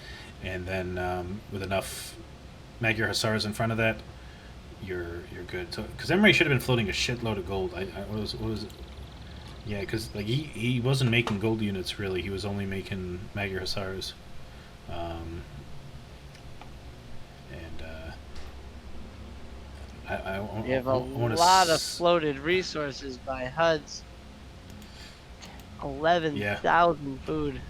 and then with enough Magyar Hussars in front of that, you're good. So because Mray should have been floating a shitload of gold. What was it? Yeah, because like he wasn't making gold units really. He was only making Magyar Hussars. You have a lot of floated resources by Huddz. 11,000 food.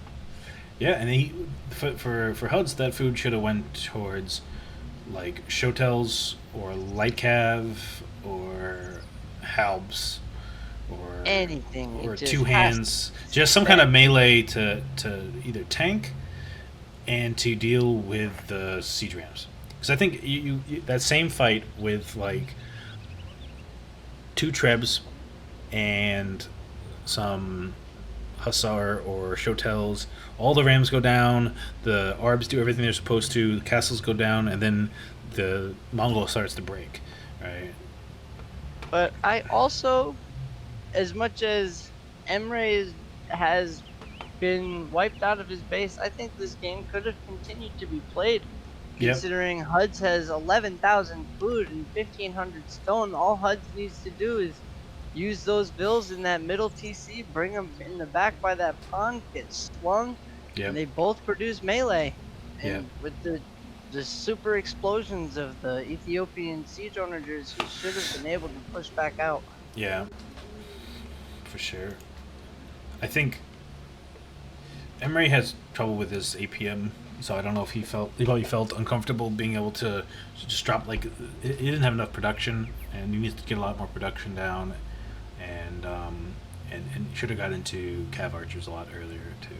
Yeah, and for Huddz, that food should have went towards like Shotels or Light Cav or Halbs or anything. or Two Hands, just some kind of melee to either tank and to deal with the siege rams. Because I think you that same fight with like 2 Trebs and some Hussar or Shotels, all the rams go down, the Arbs do everything they're supposed to, the castles go down, and then the Mongol starts to break, right? But I also, as much as Mray has been wiped out of his base, I think this game could have continued to be played. Yep. Considering Huddz has 11,000 food and 1,500 stone, all Huddz needs to do is use those bills in that middle TC, bring them in the back by that pond, get swung, and they both produce melee. And with the super explosions of the Ethiopian siege onagers, he should have been able to push back out. Yeah, for sure. I think Mray has trouble with his APM, so I don't know if he probably felt uncomfortable being able to just drop, like, he didn't have enough production, and he needs to get a lot more production down, and should have got into Cav Archers a lot earlier too.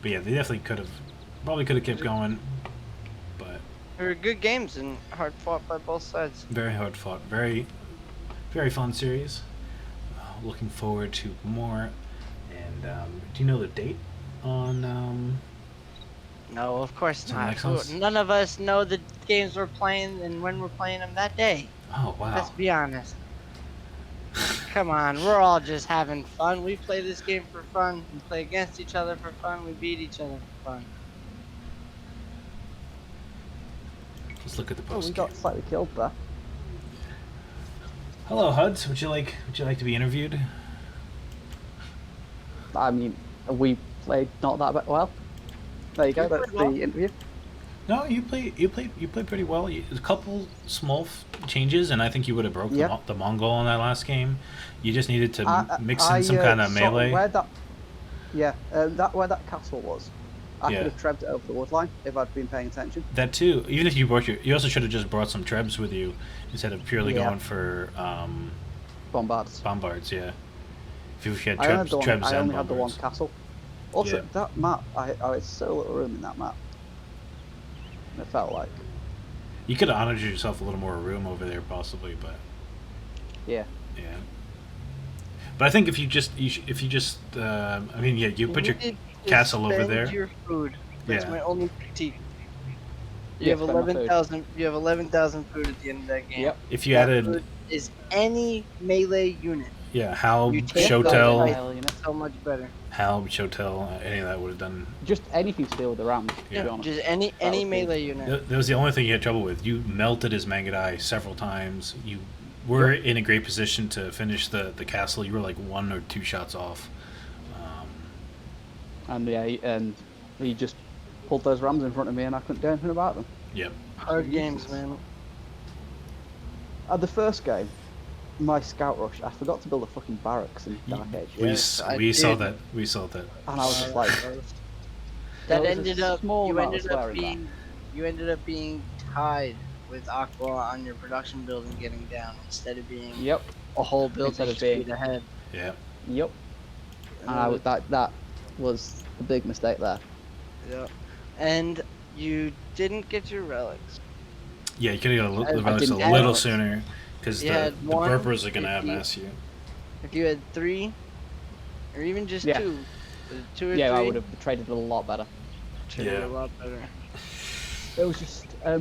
But yeah, they definitely probably could have kept going, but they were good games and hard fought by both sides. Very hard fought, very, very fun series. Looking forward to more. And do you know the date on? No, of course not. Nexus? None of us know the games we're playing and when we're playing them that day. Oh wow! Let's be honest. Come on, we're all just having fun. We play this game for fun. We play against each other for fun. We beat each other for fun. Let's look at the post. We got slightly killed there. Hello, Huddz. Would you like to be interviewed? I mean, we played not that well. There you go. That's the interview. No, you played pretty well. A couple small changes, and I think you would have broke the Mongol in that last game. You just needed to mix in some kind of melee. Where that castle was, I could have trebbed it over the wood line if I'd been paying attention. That too. Even if you you also should have just brought some trebs with you instead of purely going for bombards. Bombards, yeah. If you had I trebs only had the one castle. Also, that map, I had so little room in that map. It felt like. You could have honored yourself a little more room over there, possibly, but. Yeah. Yeah. But I think if you just you put your castle over there. Your food. That's my only critique. You Yeah, have 11,000. You have 11,000 food at the end of that game. Yep. If you added. Food is any melee unit. Yeah, Halb, You take Shotel. So much better. Halb, Shotel, any of that would have done. Just anything to deal with the rams, to be honest. Just any melee unit. That was the only thing you had trouble with. You melted his Mangadai several times. You were in a great position to finish the castle. You were like 1 or 2 shots off. And he just pulled those rams in front of me and I couldn't do anything about them. Yep. Hard games, man. At the first game, my scout rush, I forgot to build a fucking barracks in Dark Age. We saw that. We saw that. And I was just like... That ended up... You ended up being tied with Aqua on your production building getting down instead of being a whole building straight ahead. Yep. Yep. And that was a big mistake there. Yep. And you didn't get your relics. Yeah, you could have got the relics a little sooner, because the burpers are going to outmass you. If you had 3, or even just 2, 2 or 3. Yeah, I would have traded a lot better. A lot better. It was just, I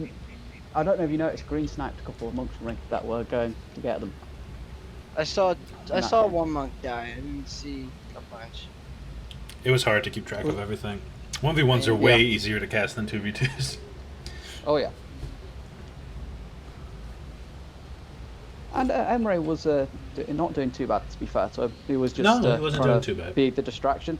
don't know if you noticed, green sniped a couple of monks from me that were going to get them. I saw one monk die. I didn't see a bunch. It was hard to keep track of everything. 1v1s are way easier to cast than 2v2s. Oh yeah. And Mray was not doing too bad, to be fair. So he was just he wasn't doing too bad. Be the distraction.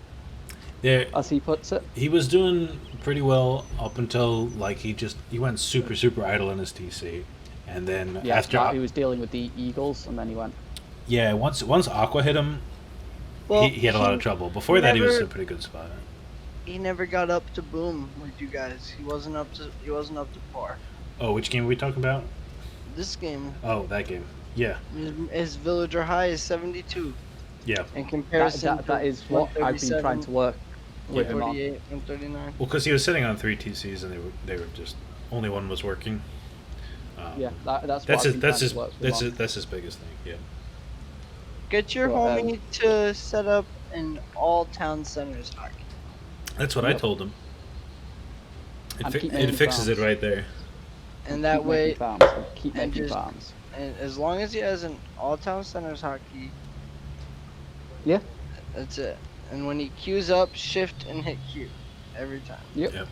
Yeah, as he puts it. he was doing pretty well up until like he went super idle in his TC, and then Yeah, after he was dealing with the Eagles, and then he went. yeah once Aqua hit him, Well, he had a lot of trouble. Before that, he was in a pretty good spot. He never got up to boom with you guys. He wasn't up to par. Oh, which game are we talking about? This game, Oh, that game. Yeah, his villager high is 72. yeah. In comparison, That is what I've been trying to work with him on. 148, 139. Well, because he was sitting on 3 TCs and they were just only one was working. Yeah, that's That's what his that's his his that's his biggest thing. Yeah. Get your Well, homie to set up an all town centers hockey. That's what I told him. And keep It making fixes it farms. right there. And that way, Keep and making just- farms. and as long as he has an all town centers hockey, Yeah. that's it. And when he queues up, shift and hit Q every time. Yep. Yep.